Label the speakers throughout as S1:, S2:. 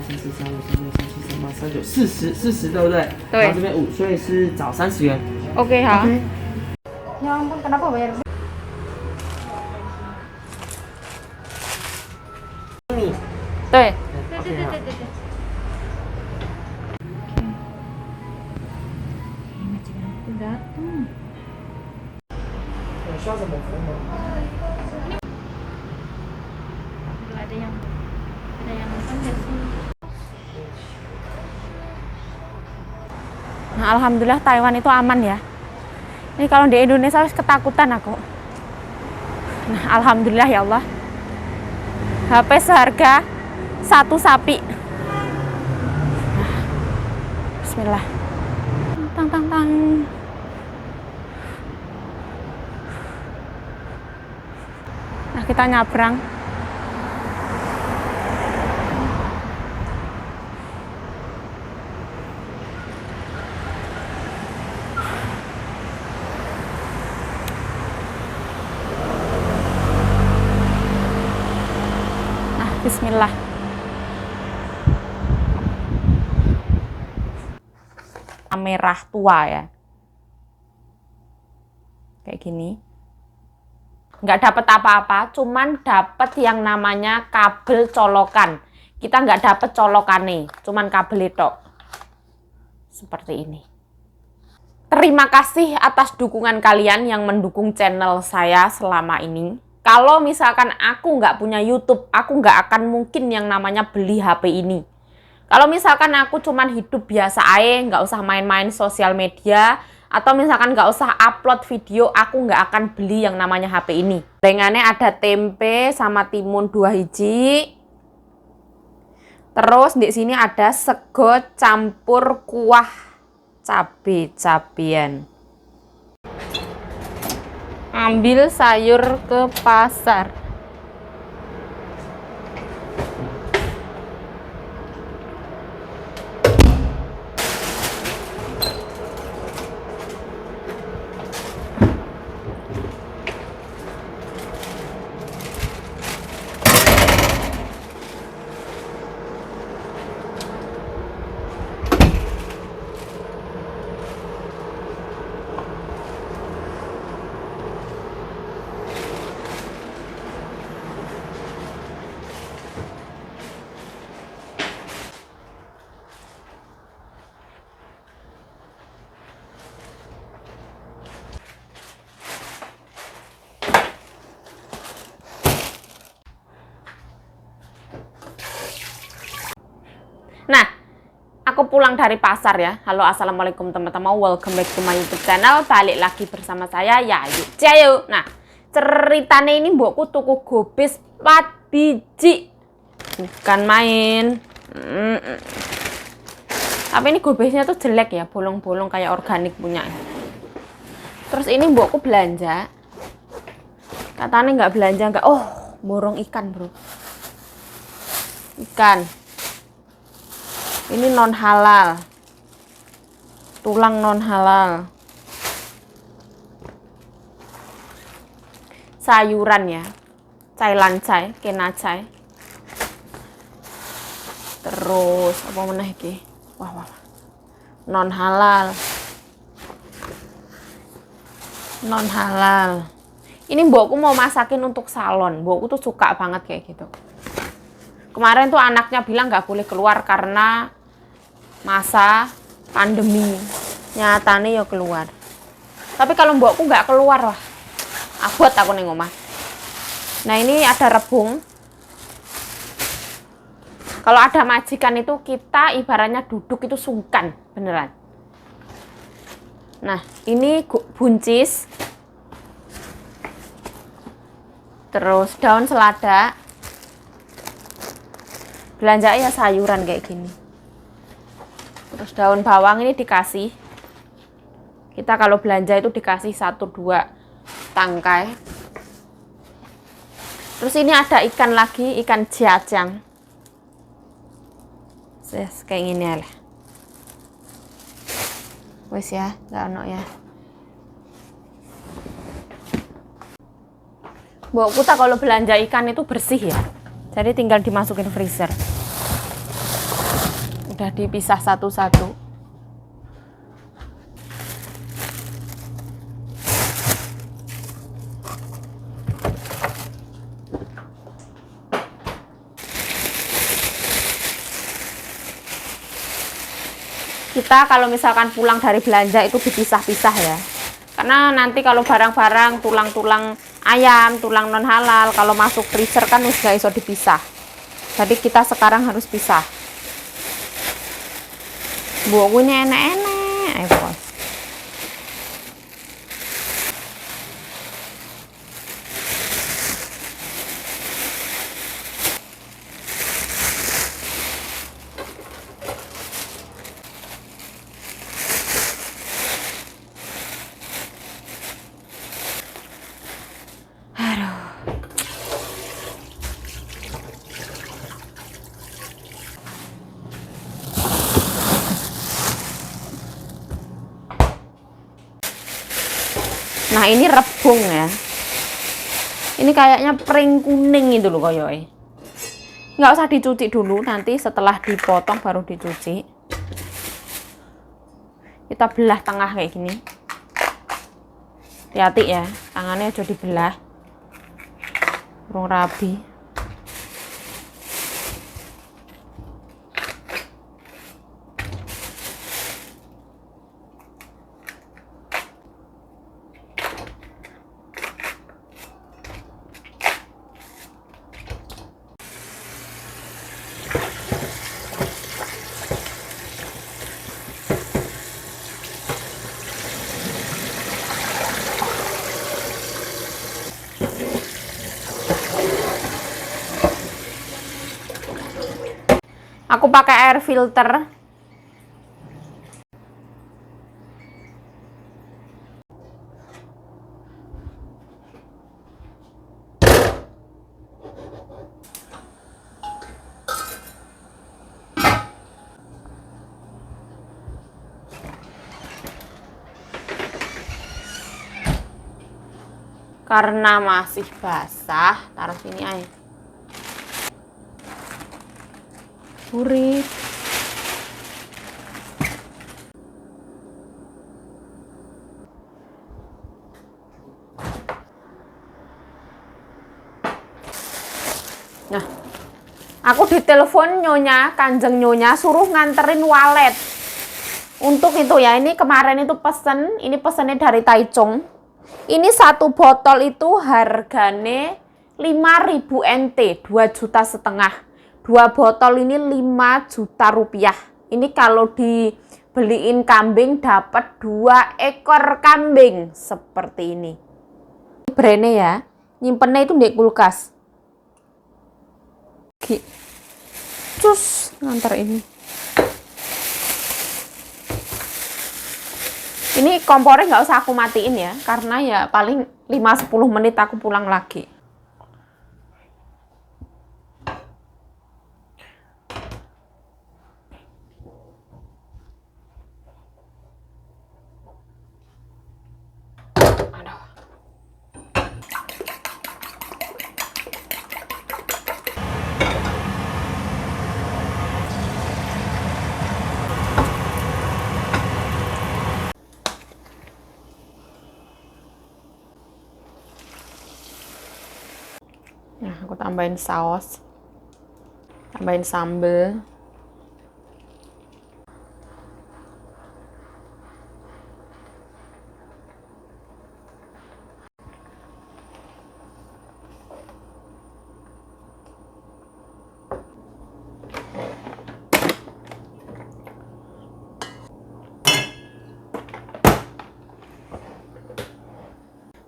S1: 40，对不对？
S2: 对
S1: 然后这边5，所以是找30元。
S2: Oke, ha.
S1: OK。Ya
S3: ampun, kenapa bayar?
S1: 你。
S2: 对，
S3: 对
S1: OK 好。
S3: 对对对对对。Datang.
S1: 需要什么服务吗？
S3: Ada yang nonton nggak sih?
S2: Nah, alhamdulillah Taiwan itu aman ya. Ini kalau di Indonesia harus ketakutan aku. Nah, alhamdulillah ya Allah. HP seharga 1 sapi. Nah, bismillah. Tang tang tang. Nah, kita nyabrang. Bismillah. Merah tua ya. Kayak gini. Nggak dapat apa-apa, cuman dapat yang namanya kabel colokan. Kita nggak dapat colokannya, cuman kabel itu. Seperti ini. Terima kasih atas dukungan kalian yang mendukung channel saya selama ini. Kalau misalkan aku nggak punya YouTube, aku nggak akan mungkin yang namanya beli HP ini. Kalau misalkan aku cuman hidup biasa aja, nggak usah main-main sosial media, atau misalkan nggak usah upload video, aku nggak akan beli yang namanya HP ini. Gorengannya ada tempe sama timun 2 hiji. Terus di sini ada sego campur kuah cabe-cabean. Ambil sayur ke pasar. Nah, aku pulang dari pasar ya. Halo, assalamualaikum teman-teman. Welcome back to my YouTube channel. Balik lagi bersama saya, Yayu Jayu. Nah, ceritanya ini mbokku tuku gobis 4 biji. Bukan main. Tapi ini gobisnya tuh jelek ya, bolong-bolong kayak organik punya. Terus ini mbokku belanja. Katanya nggak belanja, nggak. Oh, borong ikan bro. Ikan. Ini non halal, tulang non halal, sayuran ya, cai lancai, kenacai, terus apa meneh iki? Wah, non halal, non halal. Ini mbokku mau masakin untuk salon, mbokku tuh suka banget kayak gitu. Kemarin tuh anaknya bilang nggak boleh keluar karena masa pandemi, nyatane ya keluar. Tapi kalau mbokku nggak keluar, wah abot aku ning omah. Nah, ini ada rebung. Kalau ada majikan itu kita ibaratnya duduk itu sungkan beneran. Nah, ini buncis, terus daun selada. Belanja ya sayuran kayak gini. Terus daun bawang ini dikasih. Kita kalau belanja itu dikasih 1-2 tangkai. Terus ini ada ikan lagi, ikan ciacang. Kayak gini lah. Wes ya, nggak ono ya. Mbokku tak kalau belanja ikan itu bersih ya. Jadi tinggal dimasukin freezer. Udah dipisah satu-satu. Kita kalau misalkan pulang dari belanja itu dipisah-pisah ya. Karena nanti kalau barang-barang, tulang-tulang ayam, tulang non halal, kalau masuk freezer kan gak iso dipisah. Jadi kita sekarang harus pisah. Buku ini enak-enak, ayo bos. Nah ini rebung ya. Ini kayaknya pring kuning itu loh koyoke. Nggak usah dicuci dulu, nanti setelah dipotong baru dicuci. Kita belah tengah kayak gini. Hati-hati ya, tangannya aja dibelah. Burung rabi. Aku pakai air filter. Karena masih basah, taruh sini aja. Burit. Nah, aku ditelepon nyonya, kanjeng nyonya suruh nganterin walet. Untuk itu ya, ini kemarin itu pesen, ini pesennya dari Taichung. Ini satu botol itu harganya 5.000 NT, 2,5 juta. 2 botol ini 5 juta rupiah. Ini kalau dibeliin kambing dapat 2 ekor kambing seperti ini. Brandnya ya, nyimpennya itu di kulkas. Cus nganter ini. Ini kompornya nggak usah aku matiin ya, karena ya paling 5-10 menit aku pulang lagi. Nah, aku tambahin saus, tambahin sambal.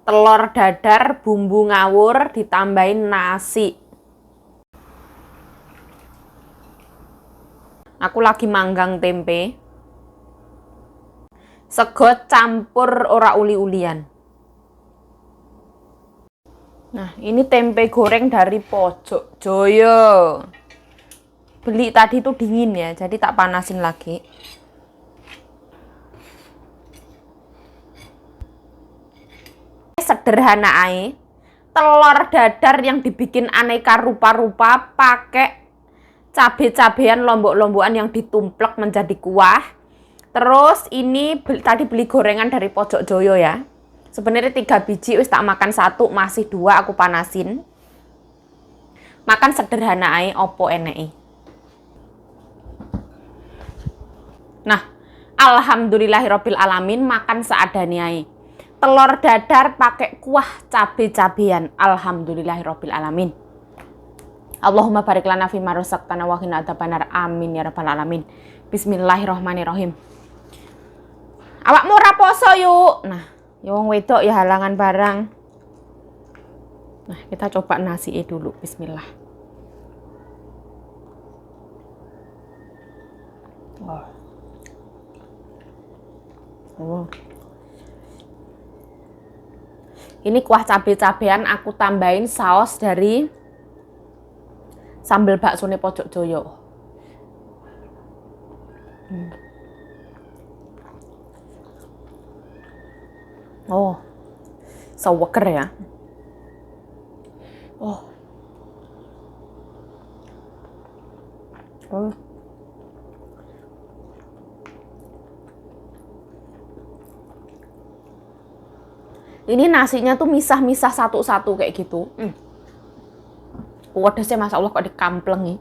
S2: Telur dadar, bumbu ngawur, ditambahin nasi. Aku lagi manggang tempe. Sego campur ora uli-ulian. Nah, ini tempe goreng dari Pojok Joyo. Beli tadi itu dingin ya, jadi tak panasin lagi. Sederhana aja. Telur dadar yang dibikin aneka rupa-rupa pakai cabe-cabean lombok-lombokan yang ditumplek menjadi kuah. Terus ini tadi beli gorengan dari Pojok Joyo ya. Sebenarnya 3 biji wis tak makan 1, masih 2 aku panasin. Makan sederhana ae opo eneke. Nah, alhamdulillahirabbil alamin makan seadane ae. Telur dadar pakai kuah cabe-cabean. Alhamdulillahirabbil alamin. Allahumma barik lana fima razaqtana wa qina adzabannar. Amin ya rabbal alamin. Bismillahirrahmanirrahim. Awakmu ora poso yuk. Nah, ya wong wedok ya halangan barang. Nah, kita coba nasi dulu. Bismillah. Oh. Ini kuah cabe-cabean aku tambahin saus dari sambal baksone Pojok Joyo. Oh, seger ya. Oh. Oh. Ini nasinya tuh misah-misah satu-satu kayak gitu. Pedesnya masya Allah kok dikamplengi.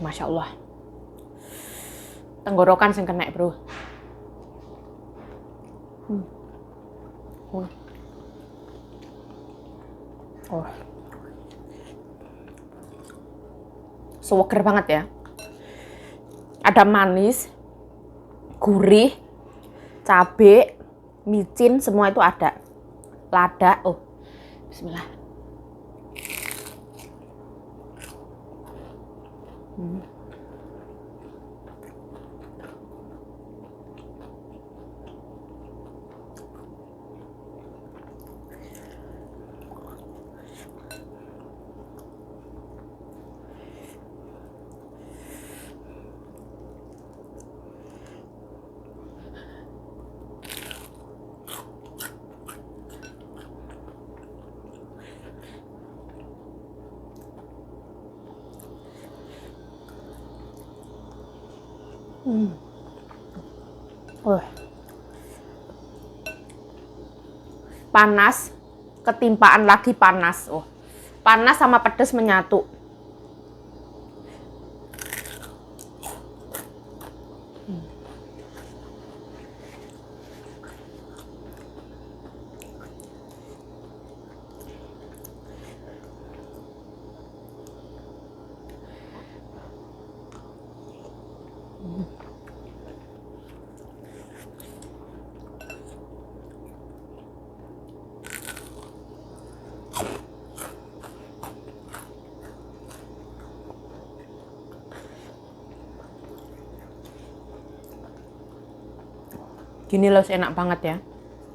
S2: Masya Allah. Tenggorokan sing kena, bro. Oh. Seger banget ya. Ada manis, gurih, cabe, micin, semua itu ada. Lada. Oh. Bismillah. Panas, ketimpaan lagi panas. Oh, panas sama pedas menyatu. Gini loh, enak banget ya.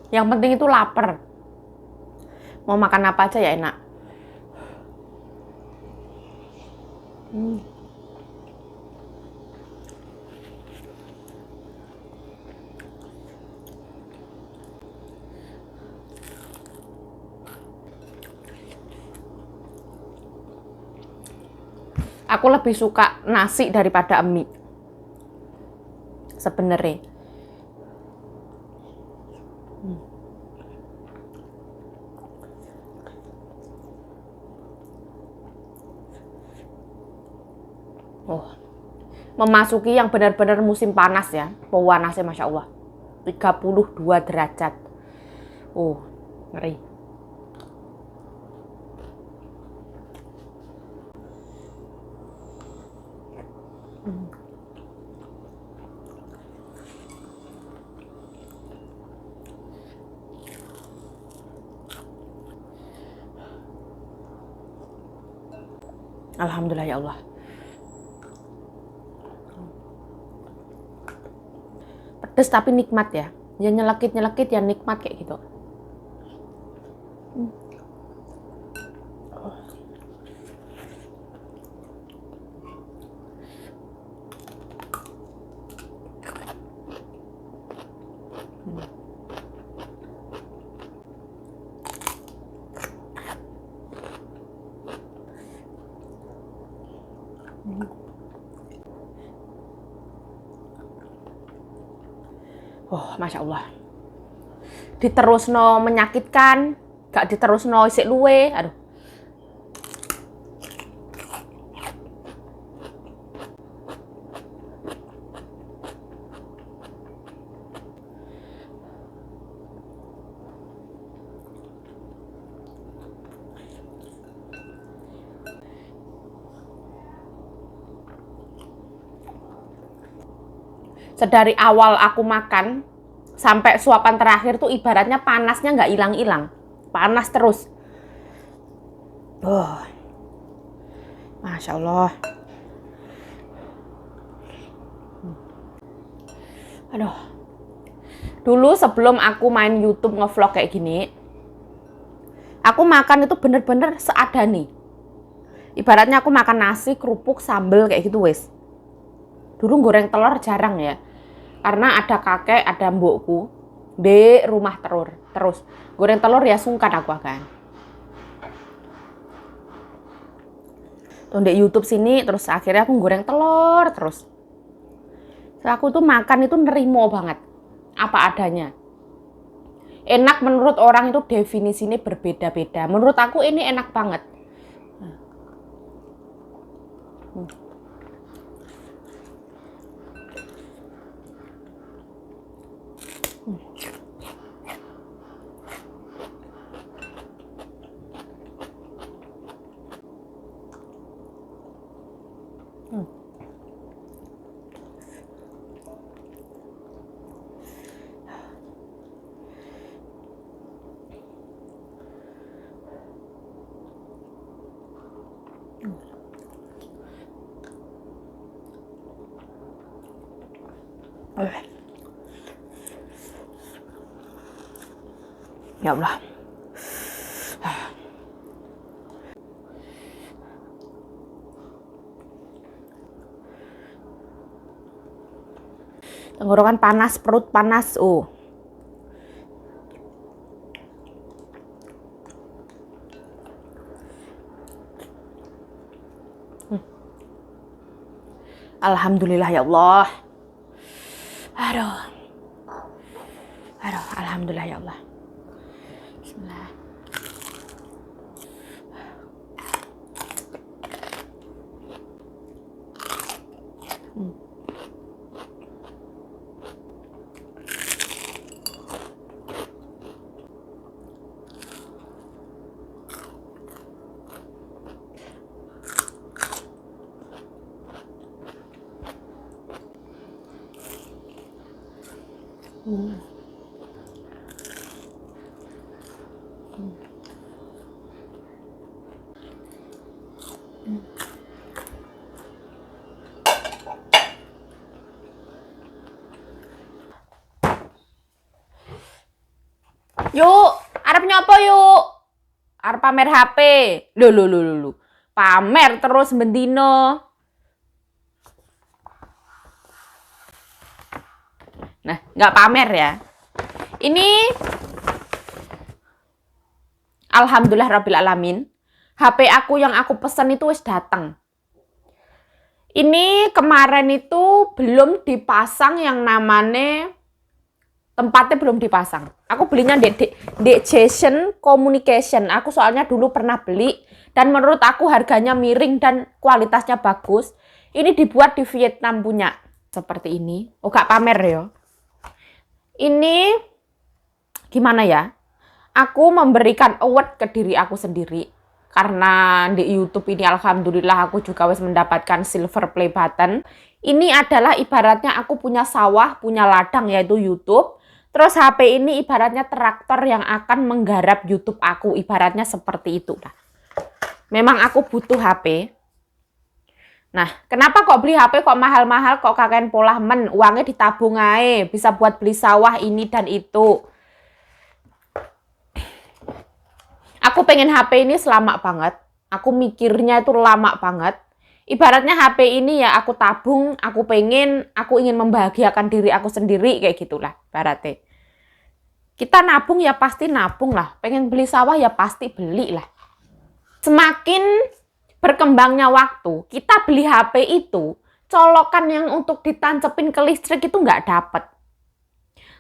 S2: Yang penting itu lapar. Mau makan apa aja ya enak. Aku lebih suka nasi daripada mie. Sebenarnya. Oh, memasuki yang benar-benar musim panas ya. Panasnya Masya Allah 32 derajat. Oh, ngeri. Alhamdulillah ya Allah. Pedes tapi nikmat ya. Ya nyelekit-nyelekit ya nikmat kayak gitu. Oh, Masya Allah. Diterusno menyakitkan, gak diterusno isik luwe. Aduh. Sedari awal aku makan sampai suapan terakhir tuh ibaratnya panasnya nggak hilang-hilang, panas terus. Masya Allah. Aduh. Dulu sebelum aku main YouTube ngevlog kayak gini, aku makan itu bener-bener seadanya. Ibaratnya aku makan nasi, kerupuk, sambel kayak gitu wes. Dulu goreng telur jarang ya. Karena ada kakek, ada mbokku di rumah terus goreng telur ya sungkan aku kan. Tuh di YouTube sini terus akhirnya aku goreng telur terus. Aku tuh makan itu nerimo banget apa adanya. Enak menurut orang itu definisinya berbeda-beda. Menurut aku ini enak banget. Ya Allah. Tenggorokan panas, perut panas. Alhamdulillah ya Allah. Aduh, alhamdulillah ya Allah. Bismillah. Yuk, arep nyopo yuk? Arep pamer HP. Lho. Pamer terus bendino. Nah, nggak pamer ya. Ini alhamdulillah rabbil alamin. HP aku yang aku pesen itu wis datang. Ini kemarin itu belum dipasang yang namanya tempatnya belum dipasang. Aku belinya di Jason Communication. Aku soalnya dulu pernah beli dan menurut aku harganya miring dan kualitasnya bagus. Ini dibuat di Vietnam punya. Seperti ini. Oh, gak pamer ya. Ini gimana ya? Aku memberikan award ke diri aku sendiri. Karena di YouTube ini alhamdulillah aku juga wis mendapatkan silver play button. Ini adalah ibaratnya aku punya sawah, punya ladang yaitu YouTube. Terus HP ini ibaratnya traktor yang akan menggarap YouTube aku. Ibaratnya seperti itu lah. Memang aku butuh HP. Nah, kenapa kok beli HP kok mahal-mahal, kok kakek pola men, uangnya ditabung aja, bisa buat beli sawah ini dan itu. Aku pengen HP ini lama banget. Aku mikirnya itu lama banget. Ibaratnya HP ini ya aku tabung, aku ingin membahagiakan diri aku sendiri kayak gitulah ibaratnya. Kita nabung ya pasti nabung lah. Pengen beli sawah ya pasti beli lah. Semakin berkembangnya waktu, kita beli HP itu, colokan yang untuk ditancepin ke listrik itu nggak dapet.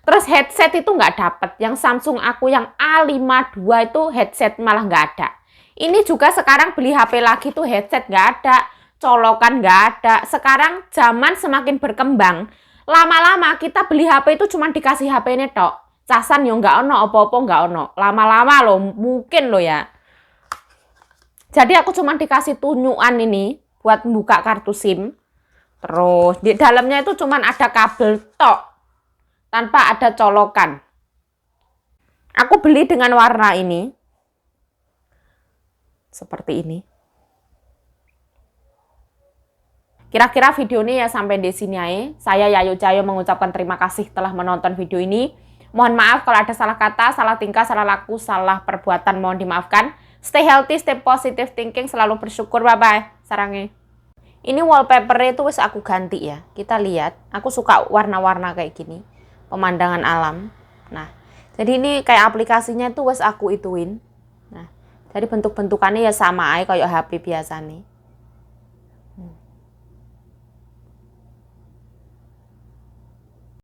S2: Terus headset itu nggak dapet. Yang Samsung aku yang A52 itu headset malah nggak ada. Ini juga sekarang beli HP lagi tuh headset nggak ada, colokan nggak ada. Sekarang zaman semakin berkembang, lama-lama kita beli HP itu cuma dikasih HP ini tok. Casan yo nggak ono, apa-apa nggak ono. Lama-lama loh, mungkin loh ya. Jadi aku cuma dikasih tunjukan ini buat buka kartu SIM. Terus di dalamnya itu cuma ada kabel tok, tanpa ada colokan. Aku beli dengan warna ini. Seperti ini. Kira-kira video ini ya sampai di sini aja. Saya Yayu Cayo mengucapkan terima kasih telah menonton video ini. Mohon maaf kalau ada salah kata, salah tingkah, salah laku, salah perbuatan, mohon dimaafkan. Stay healthy, stay positive thinking, selalu bersyukur. Bye-bye. Sarange. Ini wallpaper itu wis aku ganti ya. Kita lihat, aku suka warna-warna kayak gini. Pemandangan alam. Nah, jadi ini kayak aplikasinya itu wis aku ituin. Nah, jadi bentuk-bentukannya ya sama aja kayak HP biasa nih.